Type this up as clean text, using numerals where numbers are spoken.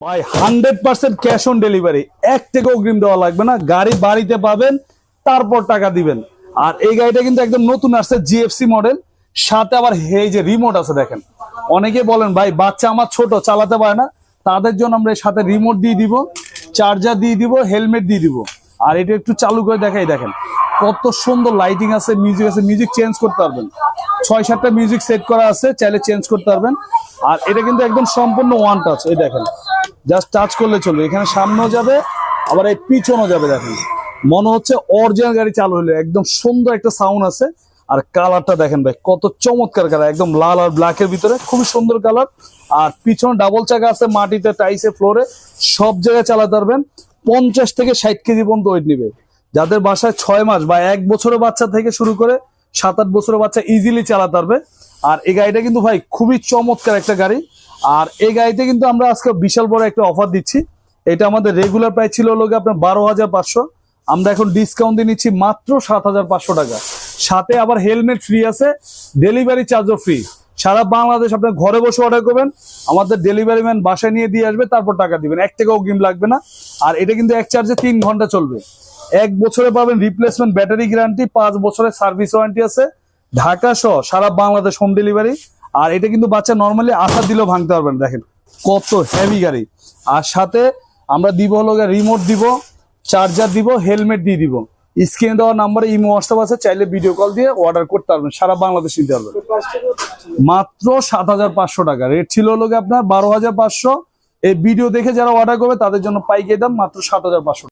ভাই 100% cash on delivery, 1 টাকা অগ্রিম দেওয়া লাগবে না। গাড়ি বাড়িতে পাবেন, তারপর টাকা দিবেন। আর এই গাড়িটা কিন্তু একদম নতুন আসছে, জিএফসি মডেল, সাথে আবার এই যে রিমোট আছে দেখেন। অনেকে বলেন ভাই বাচ্চা আমার ছোট চালাতে পারে না, তাদের জন্য আমরা এর সাথে রিমোট দিয়ে দিব, চার্জার দিয়ে দিব, হেলমেট দিয়ে দিব। আর এটা একটু চালু করে দেখাই, দেখেন কত সুন্দর লাইটিং আছে, মিউজিক আছে, মিউজিক চেঞ্জ করতে পারবেন। 6-7টা মিউজিক সেট করা আছে, চাইলে চেঞ্জ করতে পারবেন। আর এটা কিন্তু একদম সম্পূর্ণ ওয়ান টাচ, এই দেখেন জাস্ট টাচ করলে চলবে। এখানে সামনেও যাবে, আবার এই পিছনেও যাবে। দেখেন মনে হচ্ছে অরিজিনাল গাড়ি চালু হলে। একদম সুন্দর একটা সাউন্ড আছে। আর কালারটা দেখেন ভাই কত চমৎকার কালার, একদম লাল আর ব্ল্যাকের ভিতরে, খুবই সুন্দর কালার। আর পিছনে ডাবল চাকা আছে, মাটিতে টাইসে ফ্লোরে সব জায়গায় চালাতে পারবেন। 50 থেকে 60 কেজি পর্যন্ত ওয়েট নিবে। যাদের বাসায় 6 মাস বা 1 বছরের বাচ্চা থেকে শুরু করে 7-8 বছরের বাচ্চা ইজিলি চালাতে পারবে। আর এই গাড়িটা কিন্তু ভাই খুবই চমৎকার একটা গাড়ি। আর এই গাড়িতে কিন্তু আমরা আজকে বিশাল বড় একটা অফার দিচ্ছি। এটা আমাদের রেগুলার প্রাইস ছিল হলো আপনার 12,500, আমরা এখন ডিসকাউন্ট দিয়ে নিচ্ছি মাত্র 7,500 টাকা। সাথে আবার হেলমেট ফ্রি আছে, ডেলিভারি চার্জও ফ্রি। সারা বাংলাদেশ আপনার ঘরে বসে অর্ডার করবেন, আমাদের ডেলিভারি ম্যান বাসায় নিয়ে দিয়ে আসবে, তারপর টাকা দিবেন। 1 টাকা অগ্রিম লাগবে না। আর এটা কিন্তু এক চার্জে 3 ঘন্টা চলবে। 1 বছরে পাবেন রিপ্লেসমেন্ট ব্যাটারি গ্যারান্টি, 5 বছরের সার্ভিস ওয়ারেন্টি আছে, ঢাকা সহ সারা বাংলাদেশ হোম ডেলিভারি। আর এটা কিন্তু বাচ্চা নর্মালি আশা দিলেও ভাঙতে পারবেন। দেখেন কত হেভি গাড়ি। আর সাথে আমরা দিব হলো রিমোট দিব, চার্জার দিব, হেলমেট দিয়ে দিব। স্ক্রিনে দেওয়া নাম্বারে ইমো হোয়াটসঅ্যাপ আছে, চাইলে ভিডিও কল দিয়ে অর্ডার করতে পারবেন, সারা বাংলাদেশ নিতে পারবেন। মাত্র 7,500 টাকা। রেট ছিল হলো আপনার 12,500। এই ভিডিও দেখে যারা অর্ডার করবে তাদের জন্য পাইকারি দাম মাত্র 7,500।